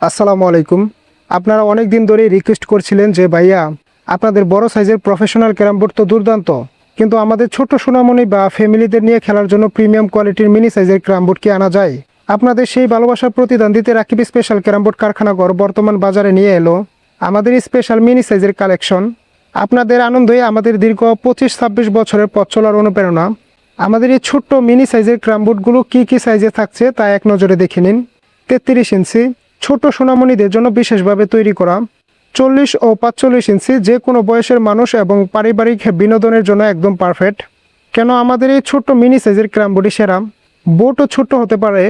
আসসালামু আলাইকুম। আপনারা অনেক দিন ধরেই রিকোয়েস্ট করছিলেন যে ভাইয়া আপনাদের বড় সাইজের প্রফেশনাল ক্যারাম বোর্ড তো দুর্দান্ত, কিন্তু আমাদের ছোট সোনামণি বা ফ্যামিলিদের নিয়ে খেলার জন্য প্রিমিয়াম কোয়ালিটির মিনি সাইজের ক্যারাম বোর্ড কি আনা যায়? আপনাদের সেই ভালোবাসার প্রতিদান দিতে রাকিব স্পেশাল ক্যারাম বোর্ড কারখানাঘর বর্তমান বাজারে নিয়ে এলো আমাদের স্পেশাল মিনি সাইজের কালেকশন। আপনাদের আনন্দই আমাদের দীর্ঘ 25-26 বছরের পথ চলার অনুপ্রেরণা। আমাদের এই ছোট্ট মিনি সাইজের ক্যারাম বোর্ডগুলো কী কী সাইজে থাকছে তা এক নজরে দেখে নিন। 33 ইঞ্চি ছোট সোনামণিদের জন্য বিশেষভাবে তৈরি করা, 40 ও 45 ইঞ্চি যে কোনো বয়সের মানুষ এবং পারিবারিক বিনোদনের জন্য একদম পারফেক্ট। কেন আমাদের এই ছোট্ট মিনি সাইজের ক্যারাম বোর্ডই সেরা? বোর্ডও ছোট্ট হতে পারে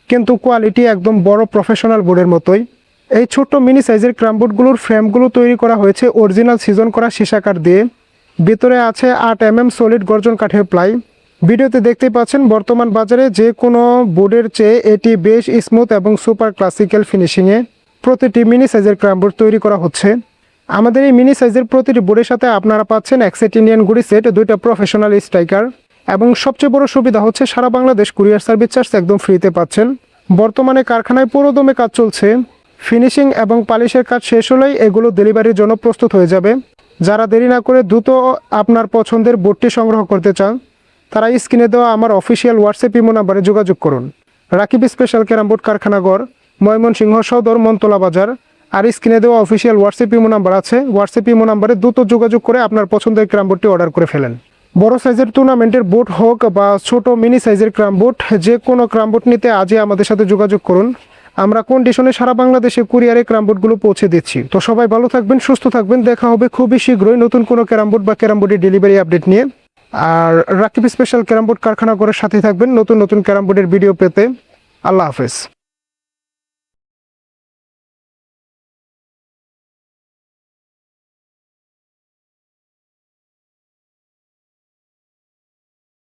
কিন্তু কোয়ালিটি একদম বড় প্রফেশনাল বোর্ডের মতোই। এই ছোট্ট মিনি সাইজের ক্যারাম বোর্ডগুলোর ফ্রেমগুলো তৈরি করা হয়েছে অরিজিনাল সিজন করা সীসাকাঠ দিয়ে। ভিতরে আছে 8 সলিড গর্জন কাঠের প্লাই। ভিডিওতে দেখতেই পাচ্ছেন বর্তমান বাজারে যে কোনো বোর্ডের চেয়ে এটি বেশ স্মুথ এবং সুপার ক্লাসিক্যাল ফিনিশিংয়ে প্রতিটি মিনি সাইজের ক্যারাম বোর্ড তৈরি করা হচ্ছে। আমাদের এই মিনি সাইজের প্রতিটি বোর্ডের সাথে আপনারা পাচ্ছেন এক সেট ইন্ডিয়ান গুড়ি সেট, 2টা প্রফেশনাল স্ট্রাইকার এবং সবচেয়ে বড় সুবিধা হচ্ছে সারা বাংলাদেশ কুরিয়ার সার্ভিস চার্জ একদম ফ্রিতে পাচ্ছেন। বর্তমানে কারখানায় পুরোদমে কাজ চলছে। ফিনিশিং এবং পালিশের কাজ শেষ হলেই এগুলো ডেলিভারির জন্য প্রস্তুত হয়ে যাবে। যারা দেরি না করে দ্রুত আপনার পছন্দের বোর্ডটি সংগ্রহ করতে চান তারা স্ক্রিনে দেওয়া আমার অফিসিয়াল হোয়াটসঅ্যাপ ইমো নাম্বারে যোগাযোগ করুন। রাকিব স্পেশাল ক্যারাম বোর্ড কারখানাঘর, ময়মনসিংহ সদর, মনতলা বাজার। আর স্ক্রিনে দেওয়া অফিসিয়াল হোয়াটসঅ্যাপ ইমো নাম্বার আছে, হোয়াটসঅ্যাপ ইমো নাম্বারে দ্রুত যোগাযোগ করে আপনার পছন্দের ক্যারাম বোর্ডটি অর্ডার করে ফেলেন। বড় সাইজের টুর্নামেন্টের বোর্ড হোক বা ছোট মিনি সাইজের ক্যারাম বোর্ড, যে কোনো ক্যারাম বোর্ড নিতে আজই আমাদের সাথে যোগাযোগ করুন। আমরা কন্ডিশনে সারা বাংলাদেশে কুরিয়ারে ক্যারাম বোর্ডগুলো পৌঁছে দিচ্ছি। তো সবাই ভালো থাকবেন, সুস্থ থাকবেন। দেখা হবে খুবই শীঘ্রই নতুন কোনো ক্যারাম বোর্ড বা ক্যারাম বোর্ডের ডেলিভারি আপডেট নিয়ে। আর রাকিব স্পেশাল ক্যারাম বোর্ড কারখানাঘরের সাথে থাকবেন নতুন নতুন ক্যারাম বোর্ডের ভিডিও পেতে। আল্লাহ হাফেজ।